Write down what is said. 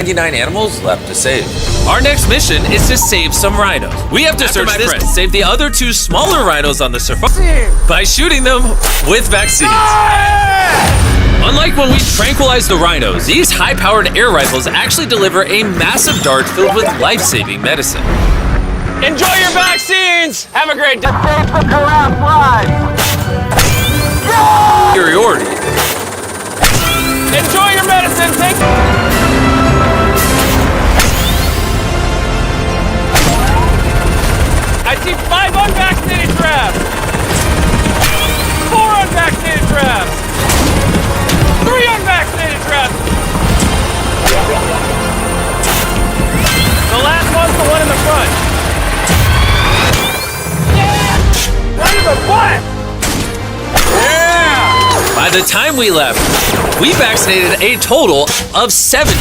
99 animals left to save. Our next mission is to save some rhinos. We have to search this to save the other 2 smaller rhinos on the safari by shooting them with vaccines. Unlike when we tranquilize the rhinos, these high-powered air rifles actually deliver a massive dart filled with life-saving medicine. Enjoy your vaccines! Have a great day! Superiority. Enjoy your medicine! I see 5 unvaccinated traps! 4 unvaccinated traps! 3 unvaccinated traps! The last one's the one in the front. Yeah! Right in the butt! Yeah! By the time we left, we vaccinated a total of 7